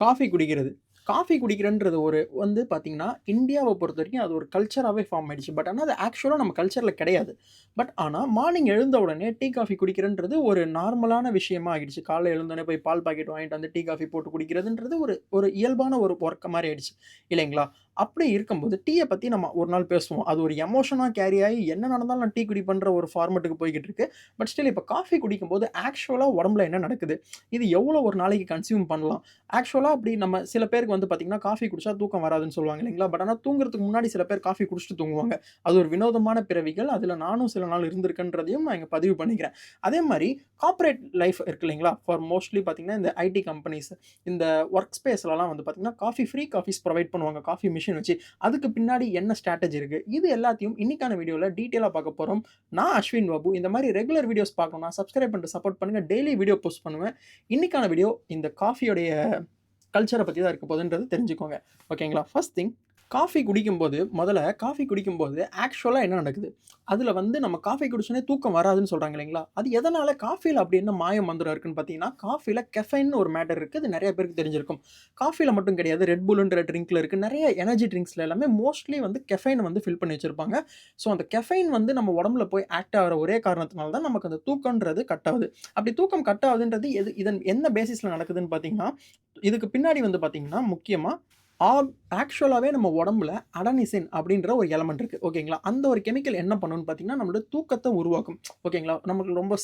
Coffee குடிக்கிறது. Coffee குடிக்கிறன்றது ஒரு வந்து பார்த்தீங்கன்னா, இந்தியாவ பொறுத்தவரைக்கும் அது ஒரு கல்ச்சராவே ஃபார்ம் ஆயிடுச்சு. பட் ஆனா, அது ஆக்சுவலா நம்ம கல்ச்சர்ல கிடையாது. பட் ஆனா, மார்னிங் எழுந்த உடனே டீ, காஃபி குடிக்கிறன்றது ஒரு நார்மலான விஷயமா ஆயிடுச்சு. காலைல எழுந்தோனே போய் பால் பாக்கெட் வாங்கிட்டு வந்து டீ, காஃபி போட்டு குடிக்கிறதுன்றது ஒரு ஒரு இயல்பான ஒரு வொர்க் மாரி ஆயிடுச்சு. இல்லைங்களா? அப்படி இருக்கும்போது டீய பத்தி நம்ம ஒரு நாள் பேசுவோம். அது ஒரு எமோஷனா கேரி ஆயி என்ன நடந்தாலும் நான் டீ குடிப்பேன்ற ஒரு ஃபார்மேட்டுக்கு போய்க்கிட்டு இருக்கு. பட் ஸ்டில் இப்ப காஃபி குடிக்கும்போது ஆக்சுவலா உடம்புல என்ன நடக்குது? இது எவ்வளோ ஒரு நாளைக்கு கன்சியூம் பண்ணலாம்? ஆக்சுவலா அப்படி நம்ம சில பேருக்கு வந்து பார்த்தீங்கன்னா, காஃபி குடிச்சா தூக்கம் வராதுன்னு சொல்லுவாங்க இல்லைங்களா? பட் ஆனா தூங்குறதுக்கு முன்னாடி சில பேர் காஃபி குடிச்சுட்டு தூங்குவாங்க. அது ஒரு வினோதமான பிறவிகள். அதுல நானும் சில நாள் இருந்திருக்கேன்றதையும் நான் இங்க பதிவு பண்ணிக்கிறேன். அதே மாரி கார்ப்பரேட் லைஃப் இருக்கு இல்லைங்களா? ஃபார் மோஸ்ட்லி பார்த்தீங்கன்னா, இந்த ஐடி கம்பெனிஸ், இந்த வொர்க் ஸ்பேஸ்லலாம் வந்து பார்த்தீங்கன்னா, ஃப்ரீ காஃபீஸ் புரொவைட் பண்ணுவாங்க. காஃபி மெஷின் வச்சு. அதுக்கு பின்னாடி என்ன ஸ்ட்ராட்டஜி இருக்கு? இது எல்லாத்தையும் இன்னைக்கான வீடியோல டீட்டெயிலா பார்க்க போறோம். நான் அஸ்வின் பாபு. இந்த மாரி ரெகுலர் வீடியோஸ் பார்க்கணும்னா சப்ஸ்கிரைப் பண்ணிட்டு சப்போர்ட் பண்ணுங்க. டெய்லி வீடியோ போஸ்ட் பண்ணுவேன். இன்னைக்கான வீடியோ இந்த காஃபியோடைய கல்ச்சர பத்தி தான் இருக்க போதுன்றது தெரிஞ்சுக்கோங்க. ஓகேங்களா? ஃபர்ஸ்ட் திங் காஃபி குடிக்கும்போது, முதல்ல காஃபி குடிக்கும்போது ஆக்சுவலா என்ன நடக்குது? அதுல வந்து நம்ம காஃபி குடிச்சோனே தூக்கம் வராதுன்னு சொல்றாங்க இல்லைங்களா? அது எதனால காஃபில அப்படி என்ன மாய மந்திரம் இருக்குன்னு பார்த்தீங்கன்னா, காஃபில கெஃபைன்னு ஒரு மேட்டர் இருக்கு. அது நெறைய பேருக்கு தெரிஞ்சிருக்கும். காஃபில மட்டும் கிடையாது. ரெட் புல்ன்ற ட்ரிங்க்ல இருக்கு. நெறைய எனர்ஜி ட்ரிங்க்ஸ்ல எல்லாமே மோஸ்ட்லி வந்து கெஃபைன் வந்து ஃபில் பண்ணி வச்சிருப்பாங்க. ஸோ அந்த கெஃபைன் வந்து நம்ம உடம்புல போய் ஆக்ட் ஆகுற ஒரே காரணத்தினால தான் நமக்கு அந்த தூக்கம்ன்றது கட் ஆகுது. அப்படி தூக்கம் கட் ஆகுதுன்றது இதன் என்ன பேசிஸ்ல நடக்குதுன்னு பார்த்தீங்கன்னா, இதுக்கு பின்னாடி வந்து பார்த்தீங்கன்னா, முக்கியமா ஆக் ஆக்சுவலாவே நம்ம உடம்புல அடெனிசின் அப்படின்ற ஒரு எலமெண்ட் இருக்கு. ஓகேங்களா? அந்த ஒரு கெமிக்கல் என்ன பண்ணும்னு பார்த்தீங்கன்னா, நம்மளோட தூக்கத்த உருவாக்கும். ஓகேங்களா? நமக்கு ரொம்ப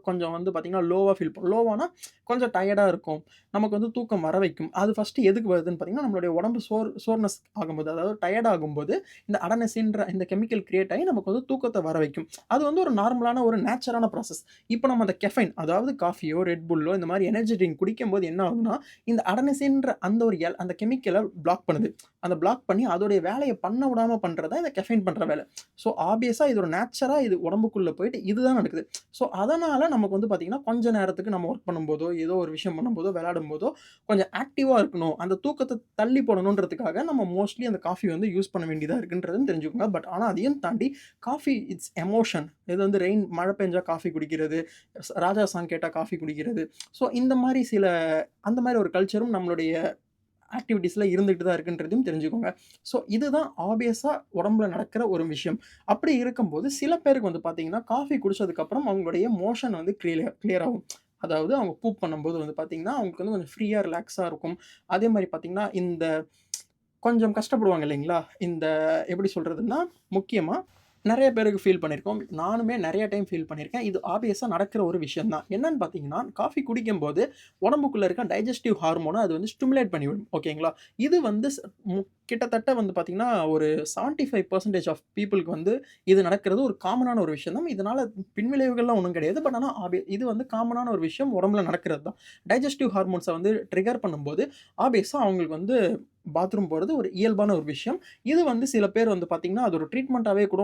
கொஞ்சம் வந்து பார்த்தீங்கன்னா, லோவா ஃபீல் பண்ணும். லோவானா கொஞ்சம் டயர்டா இருக்கும். நமக்கு வந்து தூக்கம் வர வைக்கும். அது ஃபர்ஸ்ட்டு எதுக்கு வருதுன்னு பார்த்தீங்கன்னா, நம்மளுடைய உடம்பு சோர்னஸ் ஆகும்போது, அதாவது டயர்ட் ஆகும்போது, இந்த அடெனிசின்ற இந்த கெமிக்கல் கிரியேட் ஆயி நமக்கு வந்து தூக்கத்த வர வைக்கும். அது வந்து ஒரு நார்மலான ஒரு நேச்சரான ப்ராசஸ். இப்ப நம்ம அந்த கெஃபைன் அதாவது காஃபியோ, ரெட் புல்லோ இந்த மாரி எனர்ஜி ட்ரிங்க் குடிக்கும்போது என்ன ஆகுதுன்னா, இந்த அடெனிசின்ற அந்த ஒரு அந்த கெமிக்கல பிளாக் பண்ணுது. அந்த பிளாக் பண்ணி அதோடைய வேலைய பண்ண விடாம பண்றது தான் இந்த கெஃபைன் பண்ற வேல. ஸோ ஆப்வியஸா இது ஒரு நேச்சரா இது உடம்புக்குள்ள போயிட்டு இதுதான் நடக்குது. ஸோ அதனால நமக்கு வந்து பார்த்தீங்கன்னா, கொஞ்ச நேரத்துக்கு நம்ம வொர்க் பண்ணும்போதோ, ஏதோ ஒரு விஷயம் பண்ணும்போதோ, விளையாடும்போதோ கொஞ்சம் ஆக்டிவா இருக்கணும். அந்த தூக்கத்த தள்ளி போடணுன்றதுக்காக நம்ம மோஸ்ட்லி அந்த காஃபி வந்து யூஸ் பண்ண வேண்டியதா இருக்குன்றதும் தெரிஞ்சுக்கோங்க. பட் ஆனா அதையும் தாண்டி காஃபி இட்ஸ் எமோஷன். இது வந்து மழை பெஞ்சா காஃபி குடிக்கிறது, ராஜா சாங் கேட்டா காஃபி குடிக்கிறது. ஸோ இந்த மாரி அந்த மாரி ஒரு கல்ச்சரும் நம்மளுடைய ஆக்டிவிட்டீஸ்ல இருந்துட்டு தான் இருக்குன்றதையும் தெரிஞ்சுக்கோங்க. ஸோ இதுதான் ஆப்வியஸா உடம்புல நடக்கிற ஒரு விஷயம். அப்படி இருக்கும்போது சில பேருக்கு வந்து பார்த்தீங்கன்னா, காஃபி குடிச்சதுக்கப்புறம் அவங்களுடைய மோஷன் வந்து கிளியர் ஆகும். அதாவது அவங்க பூப் பண்ணும்போது வந்து பார்த்தீங்கன்னா, அவங்களுக்கு வந்து கொஞ்சம் ஃப்ரீயா, ரிலாக்ஸா இருக்கும். அதே மாரி பார்த்தீங்கன்னா, இந்த கொஞ்சம் கஷ்டப்படுவாங்க இல்லைங்களா? இந்த எப்படி சொல்றதுன்னா, முக்கியமா நெறைய பேருக்கு ஃபீல் பண்ணியிருக்கோம். நானுமே நெறைய டைம் ஃபீல் பண்ணியிருக்கேன். இது ஆப்வியஸா நடக்கிற ஒரு விஷயம் தான். என்னன்னு பார்த்தீங்கன்னா, காஃபி குடிக்கும்போது உடம்புக்குள்ள இருக்க டைஜஸ்டிவ் ஹார்மோன அது வந்து ஸ்டிமுலேட் பண்ணிவிடும். ஓகேங்களா? இது வந்து ஸ் மு கிட்டத்தட்ட வந்து பார்த்தீங்கன்னா, ஒரு 75% ஆஃப் பீப்பிள்க்கு வந்து இது நடக்கிறது ஒரு காமனான ஒரு விஷயம் தான். இதனால பின்விளைவுகள்லாம் ஒண்ணும் கிடையாது. பட் ஆனா இது வந்து காமனான ஒரு விஷயம் உடம்புல நடக்கிறது தான். டைஜஸ்டிவ் ஹார்மோன்ஸ வந்து ட்ரிகர் பண்ணும்போது, ஆப்வியஸா அவங்களுக்கு வந்து பாத்ரூம் போறது ஒரு இயல்பான ஒரு விஷயம். இது வந்து சில பேர் வந்து பார்த்தீங்கன்னா, அது ஒரு ட்ரீட்மெண்ட்டாவே கூட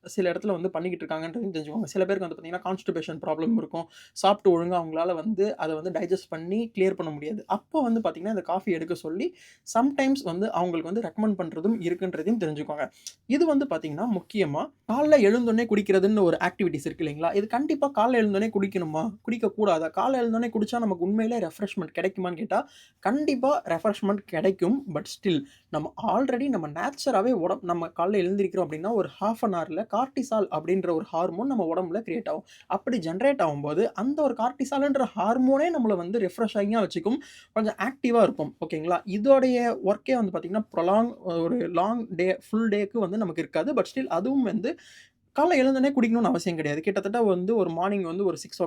சில இடத்துல வந்து பண்ணிக்கிட்டு இருக்காங்கன்றதையும் தெரிஞ்சுக்கோங்க. சில பேருக்கு வந்து பார்த்தீங்கன்னா, கான்ஸ்டிபேஷன் ப்ராப்ளம் இருக்கும். சாப்பிட்டு ஒழுங்கா அவங்களால வந்து அத வந்து டைஜெஸ்ட் பண்ணி கிளியர் பண்ண முடியாது. அப்போ வந்து பார்த்தீங்கன்னா, இந்த காஃபி எடுக்க சொல்லி சம்டைம்ஸ் வந்து அவங்களுக்கு வந்து ரெக்கமெண்ட் பண்றதும் இருக்குன்றதையும் தெரிஞ்சுக்கோங்க. இது வந்து பார்த்தீங்கன்னா, முக்கியமா காலைல எழுந்தோனே குடிக்கிறதுன்னு ஒரு ஆக்டிவிட்டீஸ் இருக்கு இல்லைங்களா? இது கண்டிப்பா காலைல எழுந்தோனே குடிக்கணுமா? குடிக்கக்கூடாதா? காலைல எழுந்தோனே குடிச்சா நமக்கு உண்மையிலே ரெஃப்ரெஷ்மென்ட் கிடைக்குமான்னு கேட்டா, கண்டிப்பா ரெஃப்ரெஷ்மென்ட் கிடைக்கும். பட் ஸ்டில் நம்ம ஆல்ரெடி நம்ம நேச்சராவே நம்ம காலைல எழுந்திரிக்கிறோம் அப்படின்னா, ஒரு 1/2 அன் ஹவர்ல கார்ட்டிசால் அப்படின்ற ஒரு ஹார்மோன் நம்ம உடம்புல கிரியேட் ஆகும். அப்படி ஜெனரேட் ஆகும்போது, அந்த ஒரு கார்ட்டிசால்ன்ற ஹார்மோனே நம்மள வந்து ரிஃப்ரெஷிங்கா வச்சுக்கும். கொஞ்சம் ஆக்டிவா இருப்போம். ஓகேங்களா? இதோடைய ஒர்க்கே வந்து பார்த்தீங்கன்னா, ஒரு லாங் டே, ஃபுல் டேக்கு வந்து நமக்கு இருக்காது. பட் ஸ்டில் அதுவும் வந்து காலைல எழுந்தோனே குடிக்கணும்னு அவசியம் கிடையாது. கிட்டத்தட்ட வந்து ஒரு மார்னிங் வந்து ஒரு 6:00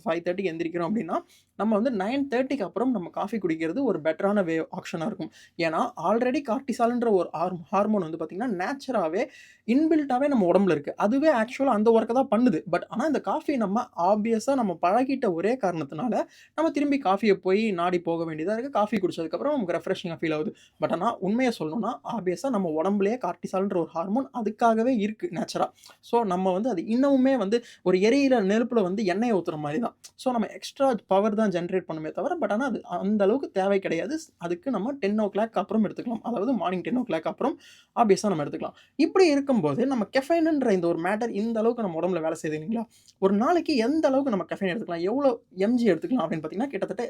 5:30க்கு எந்திரிக்கிறோம் அப்டின்னா, நம்ம வந்து 9:30க்கு அப்புறம் நம்ம காஃபி குடிக்கிறது ஒரு பெட்டரான ஆப்ஷனா இருக்கும். ஏன்னா, ஆல்ரெடி கார்ட்டிசால்ன்ற ஒரு ஹார்மோன் வந்து பார்த்தீங்கன்னா, நேச்சராவே இன்பில்ட்டாவே நம்ம உடம்புல இருக்கு. அதுவே ஆக்சுவலா அந்த வொர்க்க தான் பண்ணுது. பட் ஆனா இந்த காஃபி நம்ம ஆப்வியஸா நம்ம பழகிட்ட ஒரே காரணத்தினால, நம்ம திரும்பி காஃபிய போய் நாடி போக வேண்டியதா இருக்கு. காஃபி குடிச்சதுக்கப்புறம் நமக்கு ரெஃப்ரெஷிங்கா ஃபீல் ஆகுது. பட் ஆனா உண்மைய சொல்லணும்னா, ஆப்வியஸா நம்ம உடம்புலயே கார்ட்டிசால்ன்ற ஒரு ஹார்மோன் அதுக்காகவே இருக்கு நேச்சரா. ஸோ நம்ம வந்து அது இன்னமுமே வந்து ஒரு எரியிற நெருப்புல வந்து எண்ணெய ஊத்துற மாரி தான். ஸோ நம்ம எக்ஸ்ட்ரா பவர் தான் ஜெனரேட் பண்ணுமே தவிர, பட் ஆனா அது அந்த அளவுக்கு தேவை கிடையாது. அதுக்கு நம்ம 10:00 அப்புறம் எடுத்துக்கலாம். அதாவது மார்னிங் 10:00 அப்புறம் ஆப்வியஸா நம்ம எடுத்துக்கலாம். இப்படி இருக்கும்போது நம்ம கெஃபைன்ன்ற இந்த ஒரு மேட்டர் இந்த அளவுக்கு நம்ம உடம்புல வேலை செய்யுது இல்லைங்களா? ஒரு நாளைக்கு எந்த அளவுக்கு நம்ம கெஃபைன் எடுத்துக்கலாம்? எவ்வளோ எம்ஜி எடுத்துக்கலாம் அப்படின்னு பார்த்தீங்கன்னா, கிட்டத்தட்ட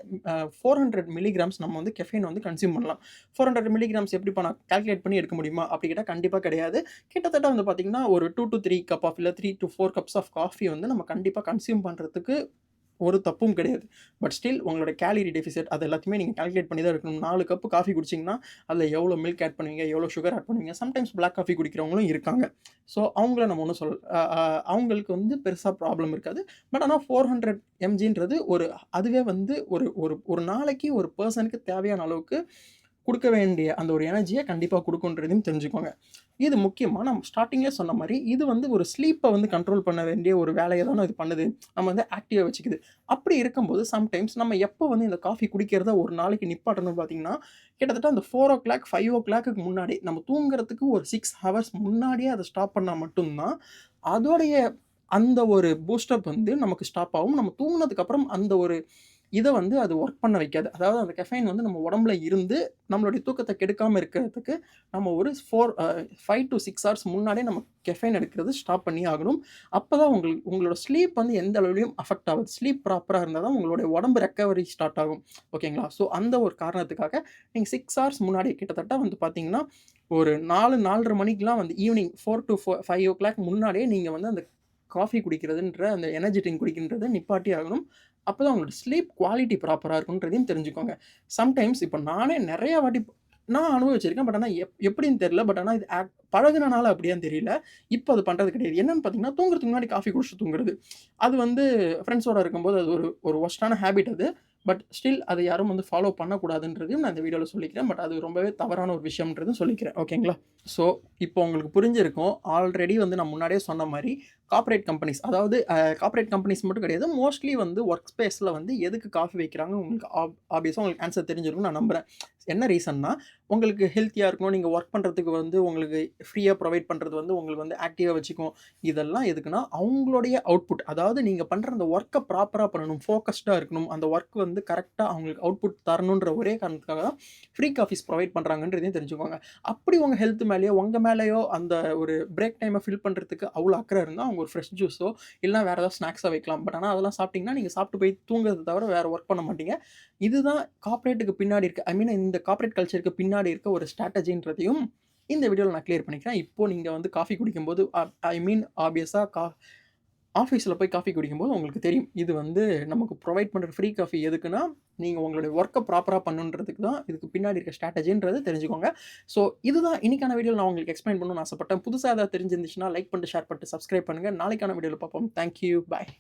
400 மில்லிகிராம்ஸ் நம்ம வந்து கெஃபைன் வந்து கன்சியூம் பண்ணலாம். 400 மில்லிகிராம்ஸ் எப்படிப்பா நான் கால்குலேட் பண்ணி எடுக்க முடியுமா? அப்படி கேட்டா கண்டிப்பா கிடையாது. கிட்டத்தட்ட வந்து பார்த்தீங்கன்னா, ஒரு 2 டூ 3 கப் ஆஃப் இல்ல 3 டூ 4 கப்ஸ் ஆஃப் காஃபி வந்து நம்ம கண்டிப்பா கன்சியூம் பண்றதுக்கு ஒரு தப்பும் கிடையாது. பட் ஸ்டில் உங்களோட கேலரி டெஃபிசிட் அது எல்லாத்தையுமே நீங்க கால்குலேட் பண்ணி தான் இருக்கணும். 4 கப் காஃபி குடிச்சீங்கன்னா, அதில எவ்வளோ மில்க் ஆட் பண்ணுவீங்க? எவ்வளோ சுகர் ஆட் பண்ணுவீங்க? சம்டைம்ஸ் பிளாக் காஃபி குடிக்கிறவங்களும் இருக்காங்க. ஸோ அவங்கள நம்ம ஒண்ணும் அ அ அவங்களுக்கு வந்து பெருசா ப்ராப்ளம் இருக்காது. பட் ஆனா 400 எம்ஜின்றது அதுவே வந்து ஒரு ஒரு ஒரு நாளைக்கு ஒரு பெர்சனுக்கு தேவையான அளவுக்கு குடுக்க வேண்டிய அந்த ஒரு எனர்ஜிய கண்டிப்பா குடுக்குன்றதையும் தெரிஞ்சுக்கோங்க. இது முக்கியமா நம்ம ஸ்டார்ட்டிங்லயே சொன்ன மாரி, இது வந்து ஒரு ஸ்லீப்ப வந்து கண்ட்ரோல் பண்ண வேண்டிய ஒரு வேலைய தான இது பண்ணுது. நம்ம வந்து ஆக்டிவா வச்சுக்குது. அப்படி இருக்கும்போது சம்டைம்ஸ் நம்ம எப்போ வந்து இந்த காஃபி குடிக்கிறத ஒரு நாளைக்கு நிப்பாட்டணும்னு பார்த்தீங்கன்னா, கிட்டத்தட்ட அந்த 4:00, 5:00க்கு முன்னாடி நம்ம தூங்குறதுக்கு ஒரு 6 ஹவர்ஸ் முன்னாடியே அத ஸ்டாப் பண்ணா மட்டும் தான், அதோடைய அந்த ஒரு பூஸ்டப் வந்து நமக்கு ஸ்டாப் ஆகும். நம்ம தூங்குனதுக்கு அப்புறம் அந்த ஒரு இத வந்து அது ஒர்க் பண்ண வைக்காது. அதாவது அந்த கெஃபைன் வந்து நம்ம உடம்புல இருந்து, நம்மளுடைய தூக்கத்த கெடுக்காம இருக்கிறதுக்கு, நம்ம ஒரு 5 டூ 6 ஹார்ஸ் முன்னாடியே நம்ம கெஃபைன் எடுக்கிறது ஸ்டாப் பண்ணியே ஆகணும். அப்பதான் உங்களோட ஸ்லீப் வந்து எந்த அளவிலும் அஃபெக்ட் ஆவாது. ஸ்லீப் ப்ராப்பரா இருந்தா தான் உங்களுடைய உடம்பு ரெக்கவரி ஸ்டார்ட் ஆகும். ஓகேங்களா? ஸோ அந்த ஒரு காரணத்துக்காக, நீங்க 6 ஹார்ஸ் முன்னாடி கிட்டத்தட்ட வந்து பார்த்தீங்கன்னா, ஒரு 4, 4:30 மணிக்கெல்லாம் வந்து ஈவினிங் 4 டூ 5:00 முன்னாடியே நீங்க வந்து அந்த காஃபி குடிக்கிறதுன்ற, அந்த எனர்ஜி ட்ரிங்க் குடிக்கின்றத நிப்பாட்டியே ஆகணும். அப்பதான் உங்களோட ஸ்லீப் குவாலிட்டி ப்ராப்பரா இருக்குன்றதையும் தெரிஞ்சுக்கோங்க. சம்டைம்ஸ் இப்ப நானே நெறைய வாட்டி நான் அனுபவிச்சிருக்கேன். பட் ஆனா எப்படின்னு தெரியல. பட் ஆனா இது பழகுனனால அப்படியான்னு தெரியல. இப்ப அது பண்றது கிடையாது. என்னன்னு பார்த்தீங்கன்னா, தூங்குறதுக்கு முன்னாடி காஃபி குடிச்சுட்டு தூங்குறது. அது வந்து ஃபிரெண்ட்ஸோட இருக்கும்போது அது ஒரு ஒரு வொர்ஸ்ட்டான ஹேபிட் அது. பட் ஸ்டில் அத யாரும் வந்து ஃபாலோ பண்ணக்கூடாதுன்றதையும் நான் இந்த வீடியோல சொல்லிக்கிறேன். பட் அது ரொம்பவே தவறான ஒரு விஷயம்ன்றதும் சொல்லிக்கிறேன். ஓகேங்களா? ஸோ, இப்போ உங்களுக்கு புரிஞ்சிருக்கும். ஆல்ரெடி வந்து நான் முன்னாடியே சொன்ன மாரி, கார்ப்பரேட் கம்பெனிஸ் அதாவது கார்ப்பரேட் கம்பெனிஸ் மட்டும் கிடையாது. மோஸ்ட்லி வந்து வொர்க் ஸ்பேஸ்ல வந்து எதுக்கு காஃபி வைக்கிறாங்க உங்களுக்கு ஆப்வியஸா உங்களுக்கு ஆன்சர் தெரிஞ்சிருக்கும்னு நான் நம்புறேன். என்ன ரீசன்னா, உங்களுக்கு ஹெல்த்தியா இருக்கணும். நீங்க வொர்க் பண்றதுக்கு வந்து உங்களுக்கு ஃப்ரீயா ப்ரொவைட் பண்றது வந்து உங்களுக்கு வந்து ஆக்டிவா வச்சுக்கும். இதெல்லாம் எதுக்குன்னா, அவங்களுடைய அவுட்புட் அதாவது நீங்க பண்ற அந்த வொர்க்க ப்ராப்பரா பண்ணணும். ஃபோகஸ்டா இருக்கணும். அந்த வொர்க் வந்து கரெக்ட்டா அவங்களுக்கு அவுட்புட் தரணுன்ற ஒரே காரணத்துக்காக தான் ஃப்ரீ காஃபீஸ் ப்ரொவைட் பண்றாங்கன்றதையும் தெரிஞ்சுக்கோங்க. அப்படி உங்க ஹெல்த் மேலயோ, உங்க மேலயோ அந்த ஒரு பிரேக் டைம ஃபில் பண்றதுக்கு அவ்ளோ அக்கறை இருந்தா, அவங்க ஒரு ஃப்ரெஷ் ஜூஸோ, இல்லனா வேற ஏதாவது ஸ்நாக்ஸோ வைக்கலாம். பட் ஆனா அதெல்லாம் சாப்பிட்டீங்கன்னா, நீங்க சாப்பிட்டு போய் தூங்குறத தவிர வேற வொர்க் பண்ண மாட்டீங்க. இதுதான் கார்ப்பரேட்டுக்கு பின்னாடி இருக்க இந்த கார்ப்பரேட் கல்ச்சருக்கு பின்னாடி இருக்க ஒரு ஸ்ட்ராட்டஜின்றதையும் இந்த வீடியோல நான் கிளியர் பண்ணிக்கிறேன். இப்போ நீங்க வந்து காஃபி குடிக்கும்போது ஆப்வியஸா ஆஃபீஸ்ல போய் காஃபி குடிக்கும்போது உங்களுக்கு தெரியும். இது வந்து நமக்கு ப்ரொவைட் பண்ற ஃப்ரீ காஃபி எதுக்குன்னா, நீங்க உங்களுடைய வொர்க்க ப்ராப்பரா பண்ணணுன்றதுக்கு தான் இதுக்கு பின்னாடி இருக்க ஸ்ட்ராட்டஜின்றத தெரிஞ்சுக்கோங்க. ஸோ இதுதான் இன்னைக்கான வீடியோல நான் உங்களுக்கு எக்ஸ்பிளைன் பண்ணணும்னு ஆசைப்பட்டேன். புதுசா ஏதாவது தெரிஞ்சிருந்துச்சுன்னா லைக் பண்ணிட்டு, ஷேர் பண்ணிட்டு, சப்ஸ்கிரைப் பண்ணுங்க. நாளைக்கான வீடியோல பார்ப்போம். Thank you. பாய்.